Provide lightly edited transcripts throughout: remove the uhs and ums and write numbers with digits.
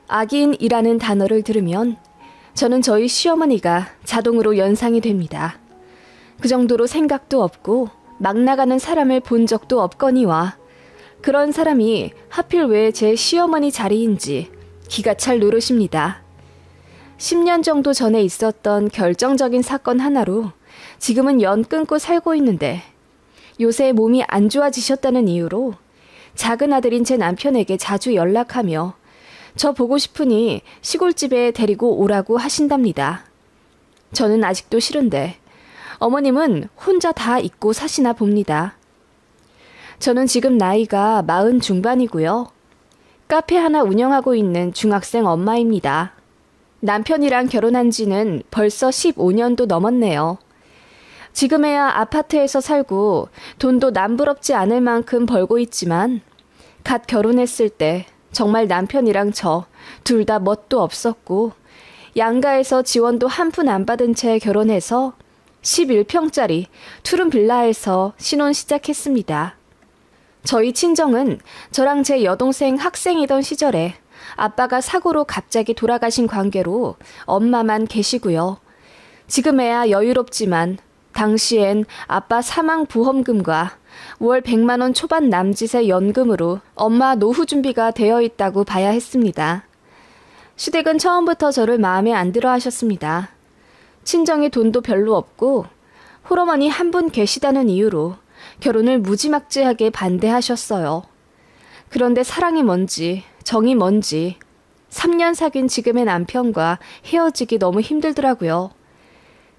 악인이라는 단어를 들으면 저는 저희 시어머니가 자동으로 연상이 됩니다. 그 정도로 생각도 없고 막 나가는 사람을 본 적도 없거니와 그런 사람이 하필 왜 제 시어머니 자리인지 기가 찰 노릇입니다. 10년 정도 전에 있었던 결정적인 사건 하나로 지금은 연 끊고 살고 있는데 요새 몸이 안 좋아지셨다는 이유로 작은 아들인 제 남편에게 자주 연락하며 저 보고 싶으니 시골집에 데리고 오라고 하신답니다. 저는 아직도 싫은데 어머님은 혼자 다 잊고 사시나 봅니다. 저는 지금 나이가 40 중반이고요. 카페 하나 운영하고 있는 중학생 엄마입니다. 남편이랑 결혼한 지는 벌써 15년도 넘었네요. 지금에야 아파트에서 살고 돈도 남부럽지 않을 만큼 벌고 있지만 갓 결혼했을 때 정말 남편이랑 저 둘 다 멋도 없었고 양가에서 지원도 한 푼 안 받은 채 결혼해서 11평짜리 투룸 빌라에서 신혼 시작했습니다. 저희 친정은 저랑 제 여동생 학생이던 시절에 아빠가 사고로 갑자기 돌아가신 관계로 엄마만 계시고요. 지금에야 여유롭지만 당시엔 아빠 사망 보험금과 월 100만 원 초반 남짓의 연금으로 엄마 노후 준비가 되어 있다고 봐야 했습니다. 시댁은 처음부터 저를 마음에 안 들어 하셨습니다. 친정에 돈도 별로 없고 홀어머니 한 분 계시다는 이유로 결혼을 무지막지하게 반대하셨어요. 그런데 사랑이 뭔지 정이 뭔지 3년 사귄 지금의 남편과 헤어지기 너무 힘들더라고요.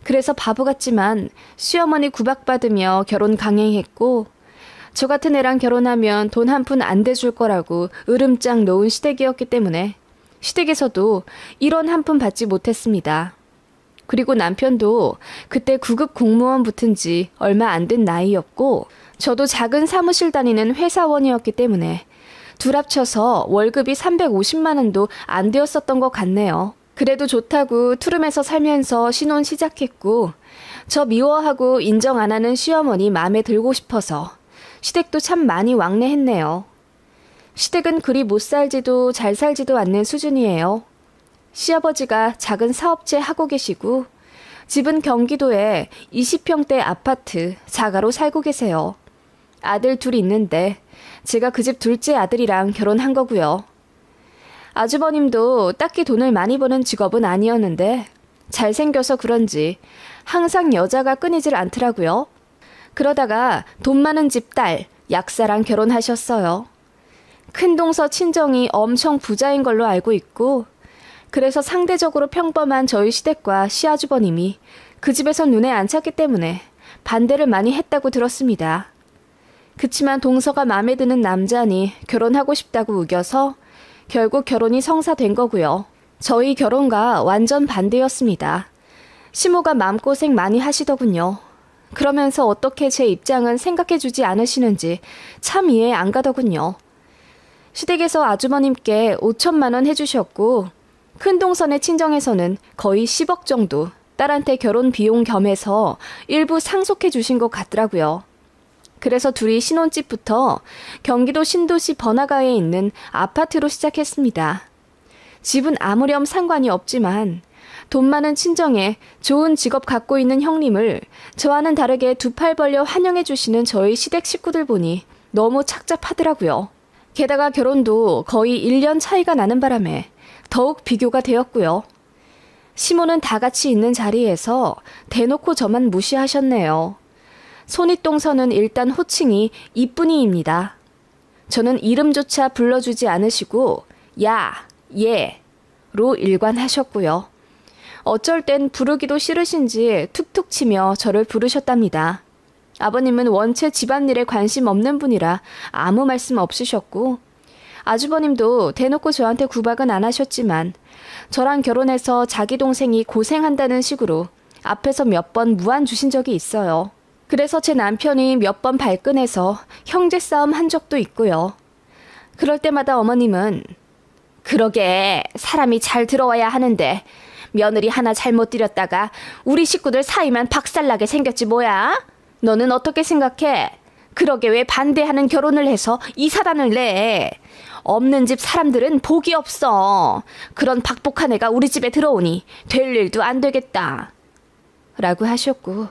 그래서 바보 같지만 시어머니 구박받으며 결혼 강행했고 저 같은 애랑 결혼하면 돈 한 푼 안 대줄 거라고 으름장 놓은 시댁이었기 때문에 시댁에서도 1원 한 푼 받지 못했습니다. 그리고 남편도 그때 9급 공무원 붙은 지 얼마 안 된 나이였고 저도 작은 사무실 다니는 회사원이었기 때문에 둘 합쳐서 월급이 350만 원도 안 되었었던 것 같네요. 그래도 좋다고 투룸에서 살면서 신혼 시작했고 저 미워하고 인정 안 하는 시어머니 마음에 들고 싶어서 시댁도 참 많이 왕래했네요. 시댁은 그리 못 살지도 잘 살지도 않는 수준이에요. 시아버지가 작은 사업체 하고 계시고 집은 경기도에 20평대 아파트 자가로 살고 계세요. 아들 둘 있는데 제가 그 집 둘째 아들이랑 결혼한 거고요. 아주버님도 딱히 돈을 많이 버는 직업은 아니었는데 잘생겨서 그런지 항상 여자가 끊이질 않더라고요. 그러다가 돈 많은 집 딸 약사랑 결혼하셨어요. 큰동서 친정이 엄청 부자인 걸로 알고 있고 그래서 상대적으로 평범한 저희 시댁과 시아주버님이 그 집에서 눈에 안 찼기 때문에 반대를 많이 했다고 들었습니다. 그치만 동서가 마음에 드는 남자니 결혼하고 싶다고 우겨서 결국 결혼이 성사된 거고요. 저희 결혼과 완전 반대였습니다. 시모가 마음고생 많이 하시더군요. 그러면서 어떻게 제 입장은 생각해주지 않으시는지 참 이해 안 가더군요. 시댁에서 아주버님께 5천만 원 해주셨고 큰동선의 친정에서는 거의 10억 정도 딸한테 결혼 비용 겸해서 일부 상속해 주신 것 같더라고요. 그래서 둘이 신혼집부터 경기도 신도시 번화가에 있는 아파트로 시작했습니다. 집은 아무렴 상관이 없지만 돈 많은 친정에 좋은 직업 갖고 있는 형님을 저와는 다르게 두 팔 벌려 환영해 주시는 저희 시댁 식구들 보니 너무 착잡하더라고요. 게다가 결혼도 거의 1년 차이가 나는 바람에 더욱 비교가 되었고요. 시모는 다 같이 있는 자리에서 대놓고 저만 무시하셨네요. 손윗동서는 일단 호칭이 이쁜이입니다. 저는 이름조차 불러주지 않으시고 야, 얘로 일관하셨고요. 어쩔 땐 부르기도 싫으신지 툭툭 치며 저를 부르셨답니다. 아버님은 원체 집안일에 관심 없는 분이라 아무 말씀 없으셨고 아주버님도 대놓고 저한테 구박은 안 하셨지만 저랑 결혼해서 자기 동생이 고생한다는 식으로 앞에서 몇 번 무안 주신 적이 있어요. 그래서 제 남편이 몇 번 발끈해서 형제 싸움 한 적도 있고요. 그럴 때마다 어머님은 그러게 사람이 잘 들어와야 하는데 며느리 하나 잘못 들였다가 우리 식구들 사이만 박살나게 생겼지 뭐야? 너는 어떻게 생각해? 그러게 왜 반대하는 결혼을 해서 이 사단을 내? 없는 집 사람들은 복이 없어. 그런 박복한 애가 우리 집에 들어오니 될 일도 안 되겠다. 라고 하셨고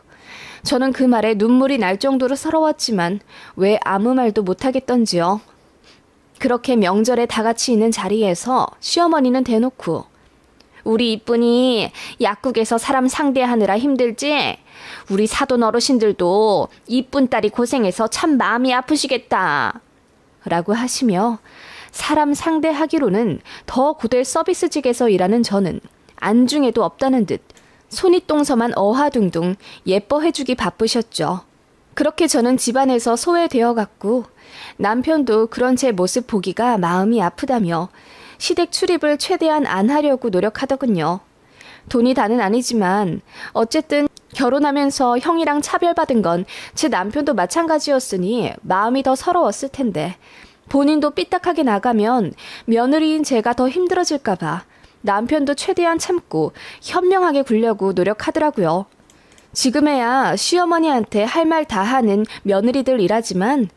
저는 그 말에 눈물이 날 정도로 서러웠지만 왜 아무 말도 못하겠던지요. 그렇게 명절에 다 같이 있는 자리에서 시어머니는 대놓고 우리 이쁜이 약국에서 사람 상대하느라 힘들지? 우리 사돈 어르신들도 이쁜 딸이 고생해서 참 마음이 아프시겠다. 라고 하시며 사람 상대하기로는 더 고될 서비스직에서 일하는 저는 안중에도 없다는 듯 손윗동서만 어하둥둥 예뻐해주기 바쁘셨죠. 그렇게 저는 집안에서 소외되어 갔고 남편도 그런 제 모습 보기가 마음이 아프다며 시댁 출입을 최대한 안 하려고 노력하더군요. 돈이 다는 아니지만 어쨌든 결혼하면서 형이랑 차별받은 건 제 남편도 마찬가지였으니 마음이 더 서러웠을 텐데 본인도 삐딱하게 나가면 며느리인 제가 더 힘들어질까봐 남편도 최대한 참고 현명하게 굴려고 노력하더라고요. 지금에야 시어머니한테 할 말 다 하는 며느리들이라지만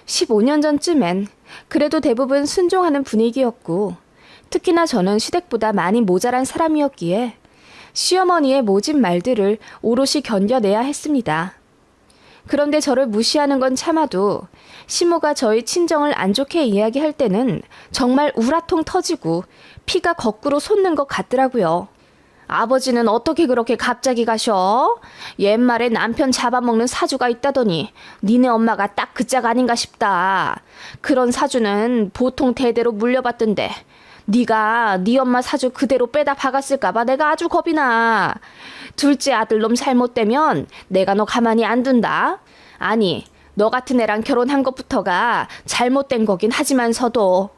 15년 전쯤엔 그래도 대부분 순종하는 분위기였고 특히나 저는 시댁보다 많이 모자란 사람이었기에 시어머니의 모진 말들을 오롯이 견뎌내야 했습니다. 그런데 저를 무시하는 건 참아도 시모가 저희 친정을 안 좋게 이야기할 때는 정말 우라통 터지고 피가 거꾸로 솟는 것 같더라고요. 아버지는 어떻게 그렇게 갑자기 가셔? 옛말에 남편 잡아먹는 사주가 있다더니 니네 엄마가 딱 그 짝 아닌가 싶다. 그런 사주는 보통 대대로 물려받던데 네가 네 엄마 사주 그대로 빼다 박았을까봐 내가 아주 겁이 나. 둘째 아들놈 잘못되면 내가 너 가만히 안 둔다. 아니 너 같은 애랑 결혼한 것부터가 잘못된 거긴 하지만서도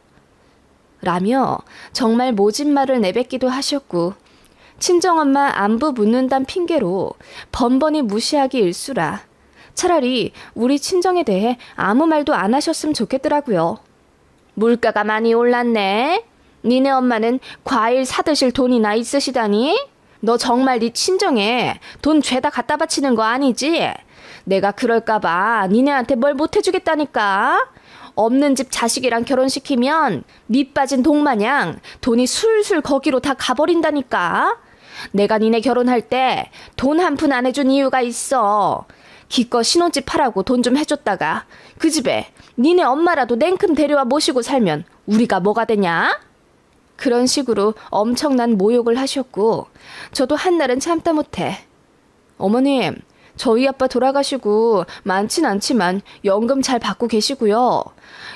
라며 정말 모진 말을 내뱉기도 하셨고 친정엄마 안부 묻는단 핑계로 번번이 무시하기 일쑤라 차라리 우리 친정에 대해 아무 말도 안 하셨으면 좋겠더라고요. 물가가 많이 올랐네. 니네 엄마는 과일 사드실 돈이나 있으시다니? 너 정말 네 친정에 돈 죄다 갖다 바치는 거 아니지? 내가 그럴까봐 니네한테 뭘 못해주겠다니까? 없는 집 자식이랑 결혼시키면 밑 빠진 독마냥 돈이 술술 거기로 다 가버린다니까? 내가 니네 결혼할 때 돈 한 푼 안 해준 이유가 있어. 기껏 신혼집 하라고 돈 좀 해줬다가 그 집에 니네 엄마라도 냉큼 데려와 모시고 살면 우리가 뭐가 되냐? 그런 식으로 엄청난 모욕을 하셨고 저도 한날은 참다 못해 어머님 저희 아빠 돌아가시고 많진 않지만 연금 잘 받고 계시고요.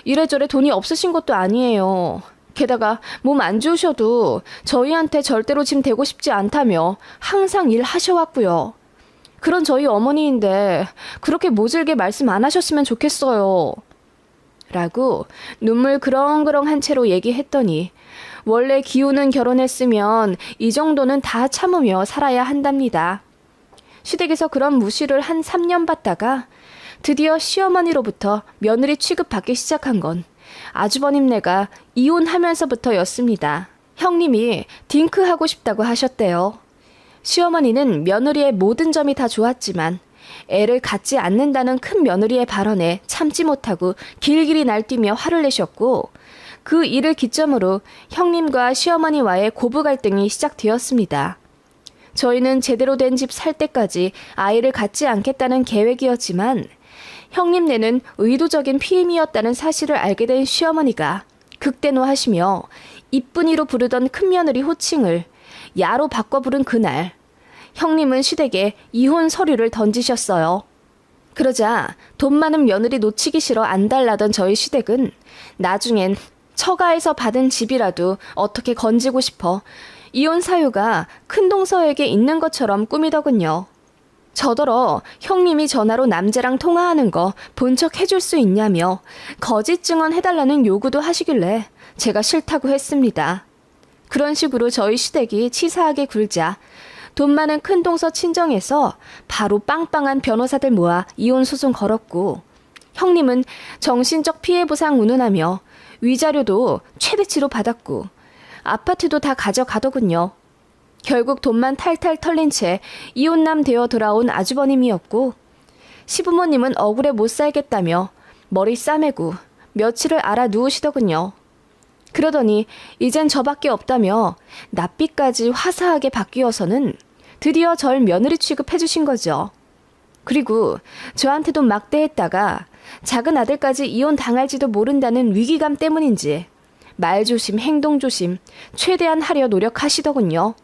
이래저래 돈이 없으신 것도 아니에요. 게다가 몸 안 좋으셔도 저희한테 절대로 짐 되고 싶지 않다며 항상 일하셔왔고요. 그런 저희 어머니인데 그렇게 모질게 말씀 안 하셨으면 좋겠어요. 라고 눈물 그렁그렁한 채로 얘기했더니 원래 기우는 결혼했으면 이 정도는 다 참으며 살아야 한답니다. 시댁에서 그런 무시를 한 3년 받다가 드디어 시어머니로부터 며느리 취급받기 시작한 건 아주버님네가 이혼하면서부터였습니다. 형님이 딩크하고 싶다고 하셨대요. 시어머니는 며느리의 모든 점이 다 좋았지만 애를 갖지 않는다는 큰 며느리의 발언에 참지 못하고 길길이 날뛰며 화를 내셨고 그 일을 기점으로 형님과 시어머니와의 고부 갈등이 시작되었습니다. 저희는 제대로 된 집 살 때까지 아이를 갖지 않겠다는 계획이었지만 형님네는 의도적인 피임이었다는 사실을 알게 된 시어머니가 극대노하시며 이쁜이로 부르던 큰며느리 호칭을 야로 바꿔 부른 그날 형님은 시댁에 이혼 서류를 던지셨어요. 그러자 돈 많은 며느리 놓치기 싫어 안달나던 저희 시댁은 나중엔 처가에서 받은 집이라도 어떻게 건지고 싶어 이혼 사유가 큰동서에게 있는 것처럼 꾸미더군요. 저더러 형님이 전화로 남자랑 통화하는 거 본 척 해줄 수 있냐며 거짓 증언 해달라는 요구도 하시길래 제가 싫다고 했습니다. 그런 식으로 저희 시댁이 치사하게 굴자 돈 많은 큰동서 친정에서 바로 빵빵한 변호사들 모아 이혼 소송 걸었고 형님은 정신적 피해 보상 운운하며 위자료도 최대치로 받았고 아파트도 다 가져가더군요. 결국 돈만 탈탈 털린 채 이혼남 되어 돌아온 아주버님이었고 시부모님은 억울해 못 살겠다며 머리 싸매고 며칠을 알아 누우시더군요. 그러더니 이젠 저밖에 없다며 납비까지 화사하게 바뀌어서는 드디어 절 며느리 취급해 주신 거죠. 그리고 저한테도 막대했다가 작은 아들까지 이혼 당할지도 모른다는 위기감 때문인지 말조심 행동조심 최대한 하려 노력하시더군요.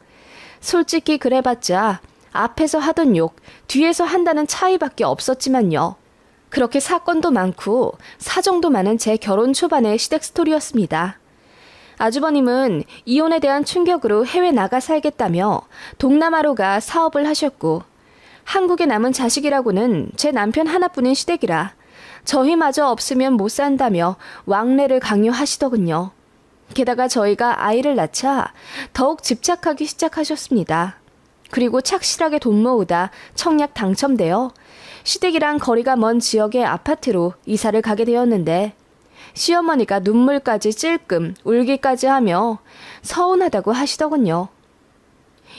솔직히 그래봤자 앞에서 하던 욕, 뒤에서 한다는 차이밖에 없었지만요. 그렇게 사건도 많고 사정도 많은 제 결혼 초반의 시댁 스토리였습니다. 아주버님은 이혼에 대한 충격으로 해외 나가 살겠다며 동남아로 가 사업을 하셨고, 한국에 남은 자식이라고는 제 남편 하나뿐인 시댁이라 저희마저 없으면 못 산다며 왕래를 강요하시더군요. 게다가 저희가 아이를 낳자 더욱 집착하기 시작하셨습니다. 그리고 착실하게 돈 모으다 청약 당첨되어 시댁이랑 거리가 먼 지역의 아파트로 이사를 가게 되었는데, 시어머니가 눈물까지 찔끔 울기까지 하며 서운하다고 하시더군요.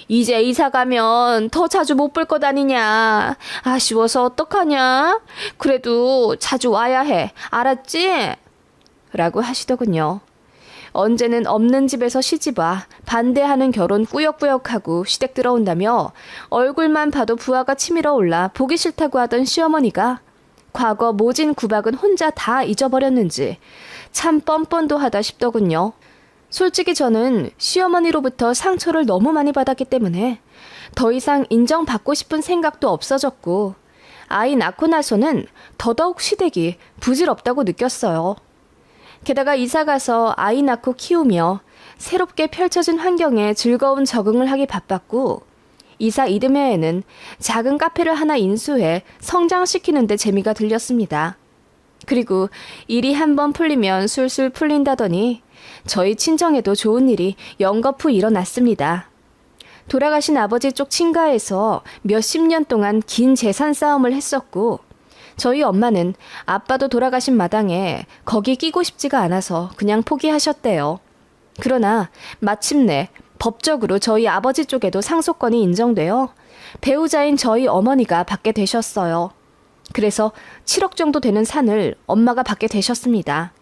이제 이사 가면 더 자주 못 볼 것 아니냐. 아쉬워서 어떡하냐. 그래도 자주 와야 해. 알았지? 라고 하시더군요. 언제는 없는 집에서 시집와 반대하는 결혼 꾸역꾸역하고 시댁 들어온다며 얼굴만 봐도 부하가 치밀어 올라 보기 싫다고 하던 시어머니가 과거 모진 구박은 혼자 다 잊어버렸는지 참 뻔뻔도 하다 싶더군요. 솔직히 저는 시어머니로부터 상처를 너무 많이 받았기 때문에 더 이상 인정받고 싶은 생각도 없어졌고, 아이 낳고 나서는 더더욱 시댁이 부질없다고 느꼈어요. 게다가 이사가서 아이 낳고 키우며 새롭게 펼쳐진 환경에 즐거운 적응을 하기 바빴고, 이사 이듬해에는 작은 카페를 하나 인수해 성장시키는 데 재미가 들렸습니다. 그리고 일이 한번 풀리면 술술 풀린다더니 저희 친정에도 좋은 일이 연거푸 일어났습니다. 돌아가신 아버지 쪽 친가에서 몇십 년 동안 긴 재산 싸움을 했었고, 저희 엄마는 아빠도 돌아가신 마당에 거기 끼고 싶지가 않아서 그냥 포기하셨대요. 그러나 마침내 법적으로 저희 아버지 쪽에도 상속권이 인정되어 배우자인 저희 어머니가 받게 되셨어요. 그래서 7억 정도 되는 산을 엄마가 받게 되셨습니다.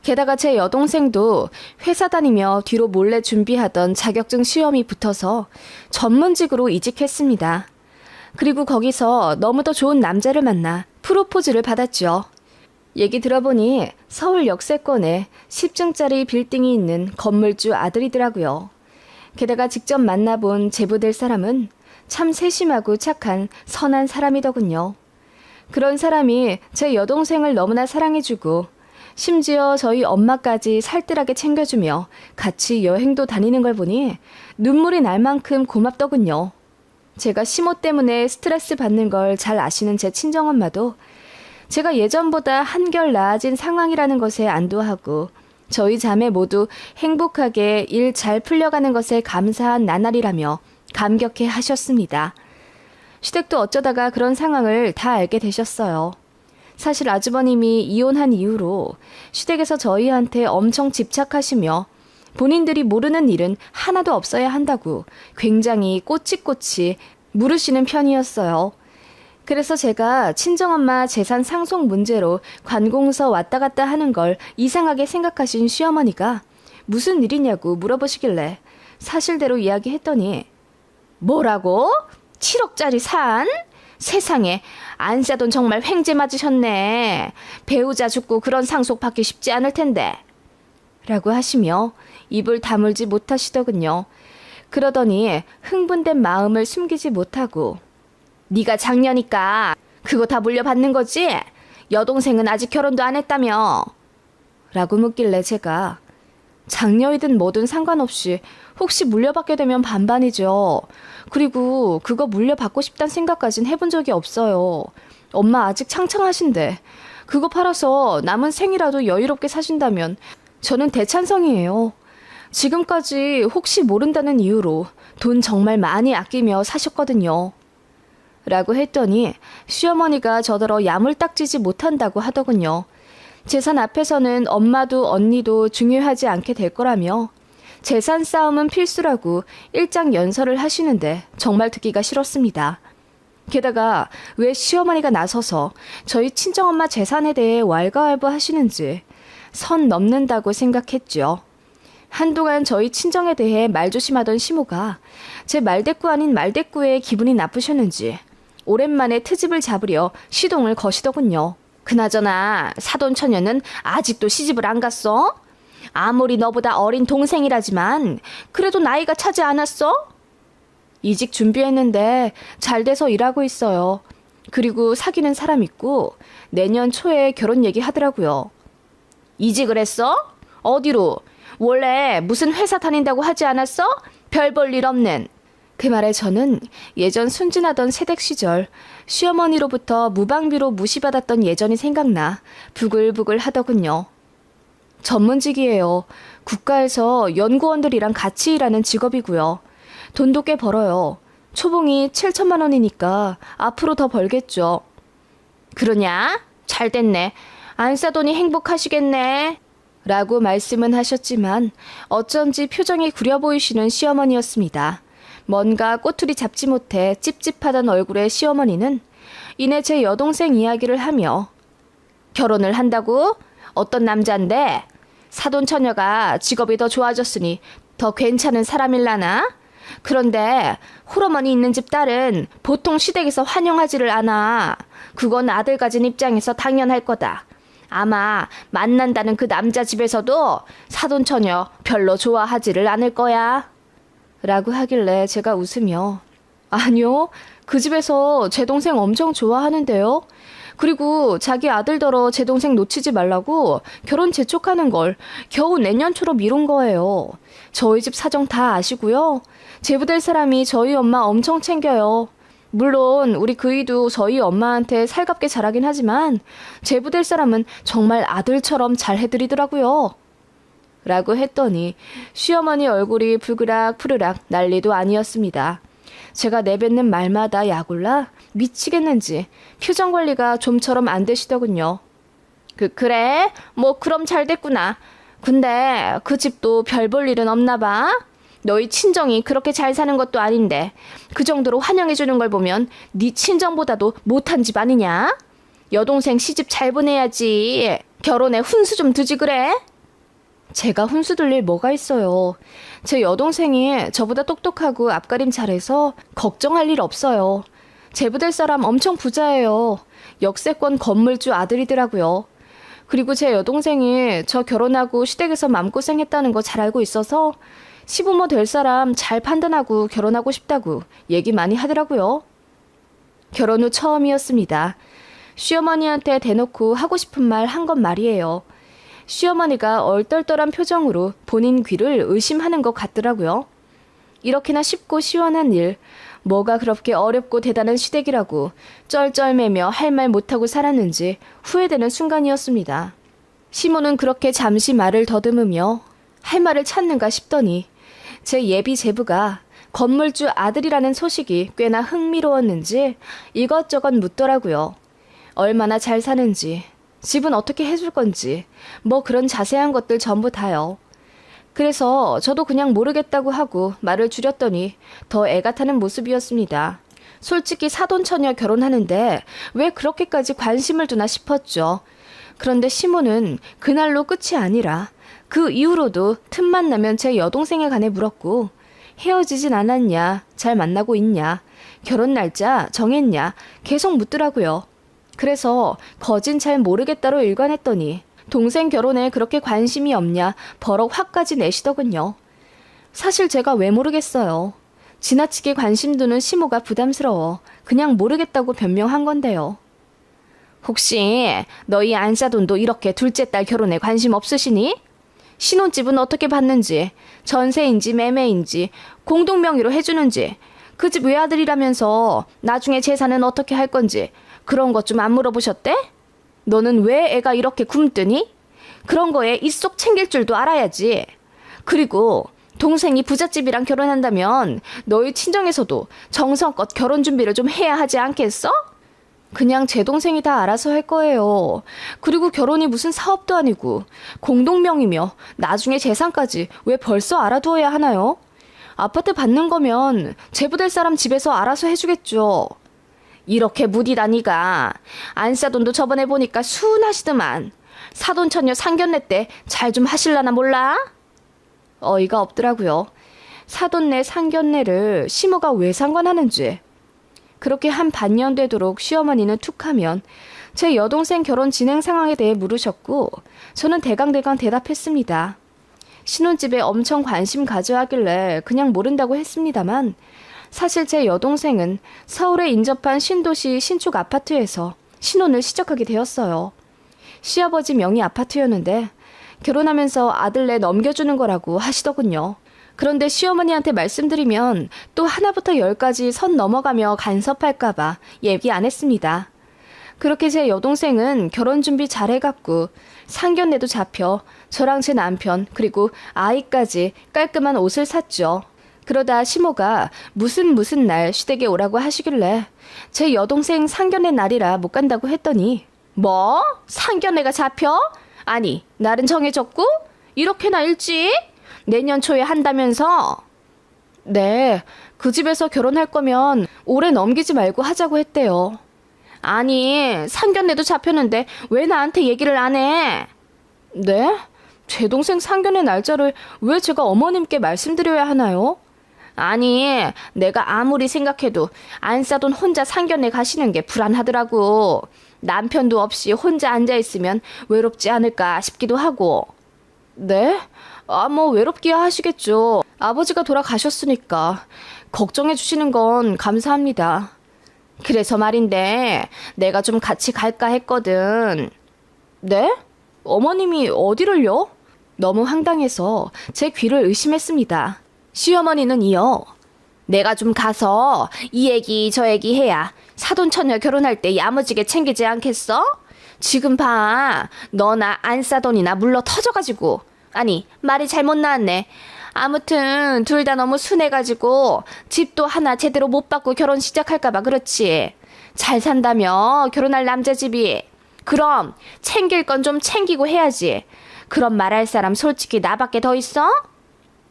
게다가 제 여동생도 회사 다니며 뒤로 몰래 준비하던 자격증 시험이 붙어서 전문직으로 이직했습니다. 그리고 거기서 너무도 좋은 남자를 만나 프로포즈를 받았죠. 얘기 들어보니 서울 역세권에 10층짜리 빌딩이 있는 건물주 아들이더라고요. 게다가 직접 만나본 제보될 사람은 참 세심하고 착한 선한 사람이더군요. 그런 사람이 제 여동생을 너무나 사랑해주고 심지어 저희 엄마까지 살뜰하게 챙겨주며 같이 여행도 다니는 걸 보니 눈물이 날 만큼 고맙더군요. 제가 시모 때문에 스트레스 받는 걸 잘 아시는 제 친정엄마도 제가 예전보다 한결 나아진 상황이라는 것에 안도하고 저희 자매 모두 행복하게 일 잘 풀려가는 것에 감사한 나날이라며 감격해 하셨습니다. 시댁도 어쩌다가 그런 상황을 다 알게 되셨어요. 사실 아주버님이 이혼한 이후로 시댁에서 저희한테 엄청 집착하시며 본인들이 모르는 일은 하나도 없어야 한다고 굉장히 꼬치꼬치 물으시는 편이었어요. 그래서 제가 친정엄마 재산 상속 문제로 관공서 왔다 갔다 하는 걸 이상하게 생각하신 시어머니가 무슨 일이냐고 물어보시길래 사실대로 이야기했더니 뭐라고? 7억짜리 산? 세상에 안사돈 정말 횡재 맞으셨네. 배우자 죽고 그런 상속 받기 쉽지 않을 텐데. 라고 하시며 입을 다물지 못하시더군요. 그러더니 흥분된 마음을 숨기지 못하고 네가 장녀니까 그거 다 물려받는 거지? 여동생은 아직 결혼도 안 했다며? 라고 묻길래 제가 장녀이든 뭐든 상관없이 혹시 물려받게 되면 반반이죠. 그리고 그거 물려받고 싶단 생각까진 해본 적이 없어요. 엄마 아직 창창하신데 그거 팔아서 남은 생이라도 여유롭게 사신다면 저는 대찬성이에요. 지금까지 혹시 모른다는 이유로 돈 정말 많이 아끼며 사셨거든요. 라고 했더니 시어머니가 저더러 야물딱지지 못한다고 하더군요. 재산 앞에서는 엄마도 언니도 중요하지 않게 될 거라며 재산 싸움은 필수라고 일장연설을 하시는데 정말 듣기가 싫었습니다. 게다가 왜 시어머니가 나서서 저희 친정엄마 재산에 대해 왈가왈부 하시는지 선 넘는다고 생각했죠. 한동안 저희 친정에 대해 말조심하던 시모가 제 말대꾸 아닌 말대꾸에 기분이 나쁘셨는지 오랜만에 트집을 잡으려 시동을 거시더군요. 그나저나 사돈처녀는 아직도 시집을 안 갔어? 아무리 너보다 어린 동생이라지만 그래도 나이가 차지 않았어? 이직 준비했는데 잘 돼서 일하고 있어요. 그리고 사귀는 사람 있고 내년 초에 결혼 얘기하더라고요. 이직을 했어? 어디로? 원래 무슨 회사 다닌다고 하지 않았어? 별 볼 일 없는. 그 말에 저는 예전 순진하던 새댁 시절 시어머니로부터 무방비로 무시받았던 예전이 생각나 부글부글 하더군요. 전문직이에요. 국가에서 연구원들이랑 같이 일하는 직업이고요. 돈도 꽤 벌어요. 초봉이 7천만 원이니까 앞으로 더 벌겠죠. 그러냐? 잘 됐네. 안 싸더니 행복하시겠네. 라고 말씀은 하셨지만 어쩐지 표정이 구려 보이시는 시어머니였습니다. 뭔가 꼬투리 잡지 못해 찝찝하던 얼굴의 시어머니는 이내 제 여동생 이야기를 하며 결혼을 한다고? 어떤 남잔데? 사돈처녀가 직업이 더 좋아졌으니 더 괜찮은 사람일라나? 그런데 홀어머니 있는 집 딸은 보통 시댁에서 환영하지를 않아. 그건 아들 가진 입장에서 당연할 거다. 아마 만난다는 그 남자 집에서도 사돈처녀 별로 좋아하지를 않을 거야. 라고 하길래 제가 웃으며 아니요, 그 집에서 제 동생 엄청 좋아하는데요. 그리고 자기 아들더러 제 동생 놓치지 말라고 결혼 재촉하는 걸 겨우 내년 초로 미룬 거예요. 저희 집 사정 다 아시고요. 제부될 사람이 저희 엄마 엄청 챙겨요. 물론 우리 그이도 저희 엄마한테 살갑게 잘하긴 하지만 제부될 사람은 정말 아들처럼 잘 해드리더라고요. 라고 했더니 시어머니 얼굴이 불그락 푸르락 난리도 아니었습니다. 제가 내뱉는 말마다 약올라 미치겠는지 표정 관리가 좀처럼 안 되시더군요. 그래? 뭐 그럼 잘 됐구나. 근데 그 집도 별 볼 일은 없나 봐. 너희 친정이 그렇게 잘 사는 것도 아닌데 그 정도로 환영해주는 걸 보면 네 친정보다도 못한 집 아니냐? 여동생 시집 잘 보내야지. 결혼에 훈수 좀 두지 그래? 제가 훈수 둘 일 뭐가 있어요. 제 여동생이 저보다 똑똑하고 앞가림 잘해서 걱정할 일 없어요. 제부될 사람 엄청 부자예요. 역세권 건물주 아들이더라고요. 그리고 제 여동생이 저 결혼하고 시댁에서 맘고생했다는 거 잘 알고 있어서 시부모 될 사람 잘 판단하고 결혼하고 싶다고 얘기 많이 하더라고요. 결혼 후 처음이었습니다. 시어머니한테 대놓고 하고 싶은 말 한 건 말이에요. 시어머니가 얼떨떨한 표정으로 본인 귀를 의심하는 것 같더라고요. 이렇게나 쉽고 시원한 일, 뭐가 그렇게 어렵고 대단한 시댁이라고 쩔쩔매며 할 말 못하고 살았는지 후회되는 순간이었습니다. 시모는 그렇게 잠시 말을 더듬으며 할 말을 찾는가 싶더니 제 예비 제부가 건물주 아들이라는 소식이 꽤나 흥미로웠는지 이것저것 묻더라고요. 얼마나 잘 사는지, 집은 어떻게 해줄 건지, 뭐 그런 자세한 것들 전부 다요. 그래서 저도 그냥 모르겠다고 하고 말을 줄였더니 더 애가 타는 모습이었습니다. 솔직히 사돈처녀 결혼하는데 왜 그렇게까지 관심을 두나 싶었죠. 그런데 시모는 그날로 끝이 아니라 그 이후로도 틈만 나면 제 여동생에 관해 물었고 헤어지진 않았냐, 잘 만나고 있냐, 결혼 날짜 정했냐 계속 묻더라고요. 그래서 거진 잘 모르겠다로 일관했더니 동생 결혼에 그렇게 관심이 없냐 버럭 화까지 내시더군요. 사실 제가 왜 모르겠어요. 지나치게 관심 두는 시모가 부담스러워 그냥 모르겠다고 변명한 건데요. 혹시 너희 안사돈도 이렇게 둘째 딸 결혼에 관심 없으시니? 신혼집은 어떻게 받는지, 전세인지 매매인지, 공동명의로 해주는지, 그 집 외아들이라면서 나중에 재산은 어떻게 할 건지 그런 것 좀 안 물어보셨대? 너는 왜 애가 이렇게 굶뜨니? 그런 거에 입속 챙길 줄도 알아야지. 그리고 동생이 부잣집이랑 결혼한다면 너희 친정에서도 정성껏 결혼 준비를 좀 해야 하지 않겠어? 그냥 제 동생이 다 알아서 할 거예요. 그리고 결혼이 무슨 사업도 아니고 공동명이며 나중에 재산까지 왜 벌써 알아두어야 하나요? 아파트 받는 거면 제부될 사람 집에서 알아서 해주겠죠. 이렇게 무디다니가. 안사돈도 저번에 보니까 순하시더만. 사돈처녀 상견례 때 잘 좀 하실라나 몰라? 어이가 없더라고요. 사돈네 상견례를 시모가 왜 상관하는지. 그렇게 한 반년 되도록 시어머니는 툭하면 제 여동생 결혼 진행 상황에 대해 물으셨고 저는 대강대강 대답했습니다. 신혼집에 엄청 관심 가져 하길래 그냥 모른다고 했습니다만 사실 제 여동생은 서울에 인접한 신도시 신축 아파트에서 신혼을 시작하게 되었어요. 시아버지 명의 아파트였는데 결혼하면서 아들내 넘겨주는 거라고 하시더군요. 그런데 시어머니한테 말씀드리면 또 하나부터 열까지 선 넘어가며 간섭할까봐 얘기 안 했습니다. 그렇게 제 여동생은 결혼 준비 잘 해갖고 상견례도 잡혀 저랑 제 남편 그리고 아이까지 깔끔한 옷을 샀죠. 그러다 시모가 무슨 날 시댁에 오라고 하시길래 제 여동생 상견례 날이라 못 간다고 했더니 뭐? 상견례가 잡혀? 아니 날은 정해졌고? 이렇게나 일찍? 내년 초에 한다면서? 네, 그 집에서 결혼할 거면 오래 넘기지 말고 하자고 했대요. 아니, 상견례도 잡혔는데 왜 나한테 얘기를 안 해? 네? 제 동생 상견례 날짜를 왜 제가 어머님께 말씀드려야 하나요? 아니, 내가 아무리 생각해도 안사돈 혼자 상견례 가시는 게 불안하더라고. 남편도 없이 혼자 앉아있으면 외롭지 않을까 싶기도 하고. 네? 뭐 외롭기야 하시겠죠. 아버지가 돌아가셨으니까 걱정해 주시는 건 감사합니다. 그래서 말인데 내가 좀 같이 갈까 했거든. 네? 어머님이 어디를요? 너무 황당해서 제 귀를 의심했습니다. 시어머니는 이어 내가 좀 가서 이 얘기 저 얘기 해야 사돈처녀 결혼할 때 야무지게 챙기지 않겠어? 지금 봐. 너나 안사돈이나 물러 터져가지고. 아니 말이 잘못 나왔네. 아무튼 둘 다 너무 순해가지고 집도 하나 제대로 못 받고 결혼 시작할까봐 그렇지. 잘 산다며 결혼할 남자 집이. 그럼 챙길 건 좀 챙기고 해야지. 그럼 말할 사람 솔직히 나밖에 더 있어?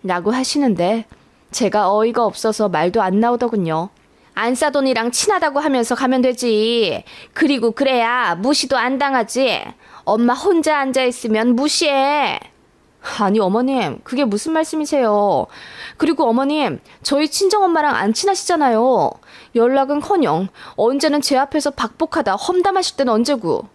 라고 하시는데 제가 어이가 없어서 말도 안 나오더군요. 안사돈이랑 친하다고 하면서 가면 되지. 그리고 그래야 무시도 안 당하지. 엄마 혼자 앉아있으면 무시해. 아니 어머님 그게 무슨 말씀이세요. 그리고 어머님 저희 친정엄마랑 안 친하시잖아요. 연락은커녕 언제는 제 앞에서 박복하다 험담하실 땐 언제고.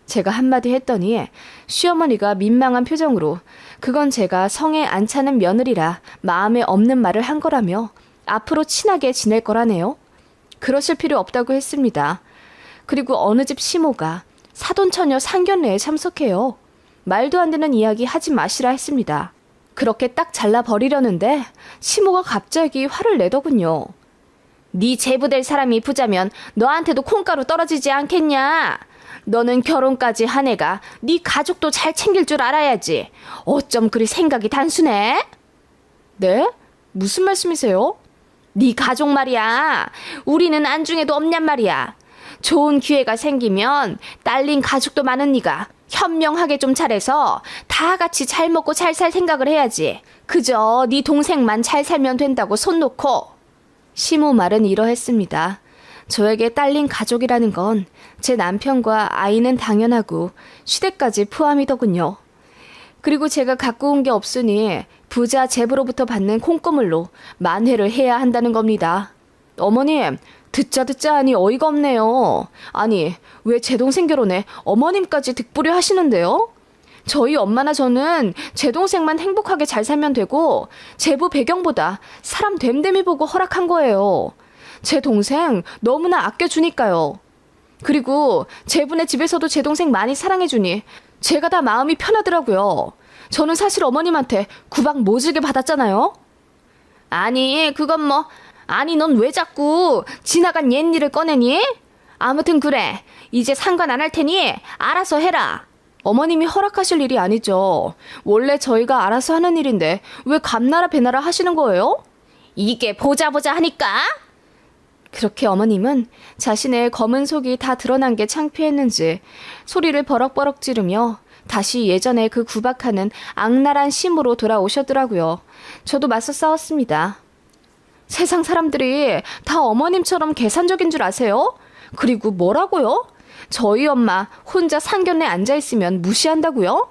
제가 한마디 했더니 시어머니가 민망한 표정으로 그건 제가 성에 안 차는 며느리라 마음에 없는 말을 한 거라며 앞으로 친하게 지낼 거라네요. 그러실 필요 없다고 했습니다. 그리고 어느 집 시모가 사돈처녀 상견례에 참석해요. 말도 안 되는 이야기 하지 마시라 했습니다. 그렇게 딱 잘라버리려는데 시모가 갑자기 화를 내더군요. 네 제부될 사람이 부자면 너한테도 콩가루 떨어지지 않겠냐? 너는 결혼까지 한 애가 네 가족도 잘 챙길 줄 알아야지. 어쩜 그리 생각이 단순해? 네? 무슨 말씀이세요? 네 가족 말이야. 우리는 안중에도 없냔 말이야. 좋은 기회가 생기면 딸린 가족도 많은 네가 현명하게 좀 잘해서 다 같이 잘 먹고 잘 살 생각을 해야지. 그저 네 동생만 잘 살면 된다고 손 놓고. 시모 말은 이러했습니다. 저에게 딸린 가족이라는 건 제 남편과 아이는 당연하고 시댁까지 포함이더군요. 그리고 제가 갖고 온 게 없으니 부자 제부로부터 받는 콩고물로 만회를 해야 한다는 겁니다. 어머님, 듣자 하니 어이가 없네요. 아니, 왜 제 동생 결혼에 어머님까지 득불이 하시는데요? 저희 엄마나 저는 제 동생만 행복하게 잘 살면 되고 제부 배경보다 사람 됨됨이 보고 허락한 거예요. 제 동생 너무나 아껴주니까요. 그리고 제분의 집에서도 제 동생 많이 사랑해주니 제가 다 마음이 편하더라고요. 저는 사실 어머님한테 구박 모질게 받았잖아요. 아니 그건 뭐. 아니 넌 왜 자꾸 지나간 옛일을 꺼내니? 아무튼 그래. 이제 상관 안 할 테니 알아서 해라. 어머님이 허락하실 일이 아니죠. 원래 저희가 알아서 하는 일인데 왜 감나라 배나라 하시는 거예요? 이게 보자 하니까? 그렇게 어머님은 자신의 검은 속이 다 드러난 게 창피했는지 소리를 버럭버럭 지르며 다시 예전에 그 구박하는 악랄한 심으로 돌아오셨더라고요. 저도 맞서 싸웠습니다. 세상 사람들이 다 어머님처럼 계산적인 줄 아세요? 그리고 뭐라고요? 저희 엄마 혼자 상견례 앉아있으면 무시한다고요?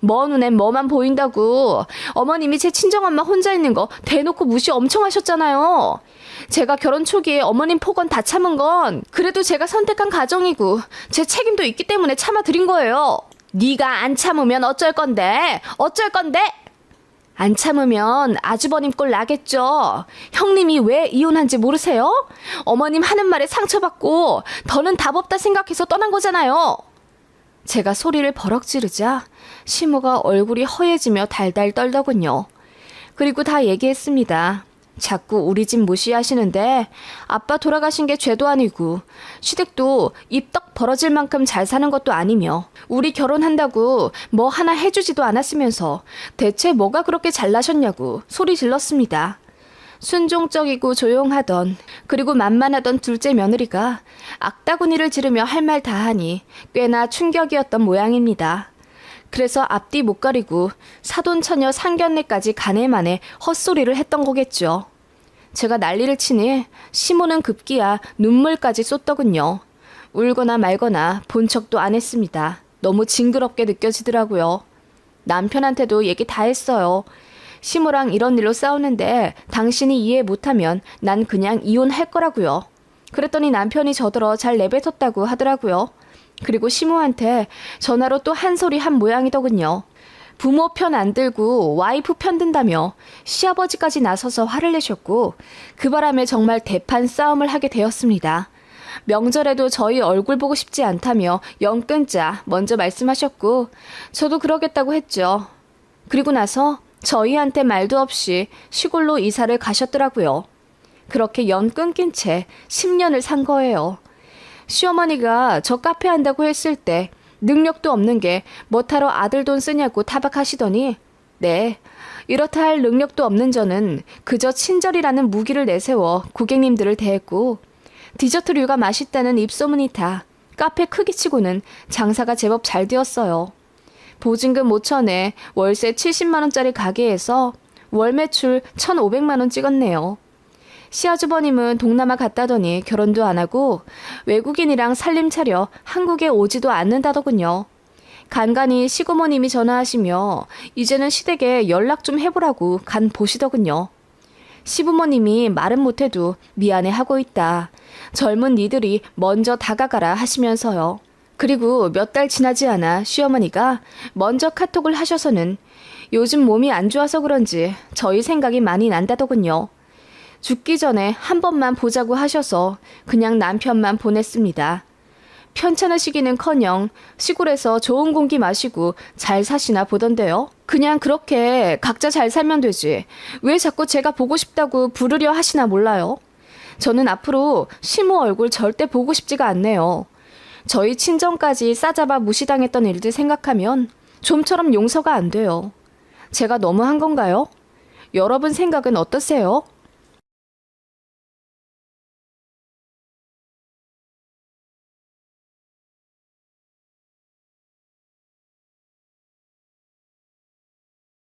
먼 눈엔 뭐만 보인다고. 어머님이 제 친정엄마 혼자 있는 거 대놓고 무시 엄청 하셨잖아요. 제가 결혼 초기에 어머님 폭언 다 참은 건 그래도 제가 선택한 가정이고 제 책임도 있기 때문에 참아드린 거예요. 네가 안 참으면 어쩔 건데? 어쩔 건데? 안 참으면 아주버님 꼴 나겠죠. 형님이 왜 이혼한지 모르세요? 어머님 하는 말에 상처받고 더는 답 없다 생각해서 떠난 거잖아요. 제가 소리를 버럭 지르자 시모가 얼굴이 허해지며 달달 떨더군요. 그리고 다 얘기했습니다. 자꾸 우리 집 무시하시는데 아빠 돌아가신 게 죄도 아니고 시댁도 입떡 벌어질 만큼 잘 사는 것도 아니며 우리 결혼한다고 뭐 하나 해주지도 않았으면서 대체 뭐가 그렇게 잘나셨냐고 소리 질렀습니다. 순종적이고 조용하던 그리고 만만하던 둘째 며느리가 악다구니를 지르며 할 말 다 하니 꽤나 충격이었던 모양입니다. 그래서 앞뒤 못 가리고 사돈처녀 상견례까지 가네마네 헛소리를 했던 거겠죠. 제가 난리를 치니 시모는 급기야 눈물까지 쏟더군요. 울거나 말거나 본 척도 안 했습니다. 너무 징그럽게 느껴지더라고요. 남편한테도 얘기 다 했어요. 시모랑 이런 일로 싸우는데 당신이 이해 못하면 난 그냥 이혼할 거라고요. 그랬더니 남편이 저더러 잘 내뱉었다고 하더라고요. 그리고 시모한테 전화로 또 한 소리 한 모양이더군요. 부모 편 안 들고 와이프 편 든다며 시아버지까지 나서서 화를 내셨고 그 바람에 정말 대판 싸움을 하게 되었습니다. 명절에도 저희 얼굴 보고 싶지 않다며 영 끊자 먼저 말씀하셨고 저도 그러겠다고 했죠. 그리고 나서 저희한테 말도 없이 시골로 이사를 가셨더라고요. 그렇게 연 끊긴 채 10년을 산 거예요. 시어머니가 저 카페 한다고 했을 때 능력도 없는 게 뭐하러 아들 돈 쓰냐고 타박하시더니 네, 이렇다 할 능력도 없는 저는 그저 친절이라는 무기를 내세워 고객님들을 대했고 디저트류가 맛있다는 입소문이 타 카페 크기치고는 장사가 제법 잘 되었어요. 보증금 5천에 월세 70만 원짜리 가게에서 월 매출 1,500만 원 찍었네요. 시아주버님은 동남아 갔다더니 결혼도 안 하고 외국인이랑 살림 차려 한국에 오지도 않는다더군요. 간간히 시고모님이 전화하시며 이제는 시댁에 연락 좀 해보라고 간 보시더군요. 시부모님이 말은 못해도 미안해하고 있다. 젊은 니들이 먼저 다가가라 하시면서요. 그리고 몇 달 지나지 않아 시어머니가 먼저 카톡을 하셔서는 요즘 몸이 안 좋아서 그런지 저희 생각이 많이 난다더군요. 죽기 전에 한 번만 보자고 하셔서 그냥 남편만 보냈습니다. 편찮으시기는커녕 시골에서 좋은 공기 마시고 잘 사시나 보던데요. 그냥 그렇게 각자 잘 살면 되지. 왜 자꾸 제가 보고 싶다고 부르려 하시나 몰라요. 저는 앞으로 시모 얼굴 절대 보고 싶지가 않네요. 저희 친정까지 싸잡아 무시당했던 일들 생각하면 좀처럼 용서가 안 돼요. 제가 너무한 건가요? 여러분 생각은 어떠세요?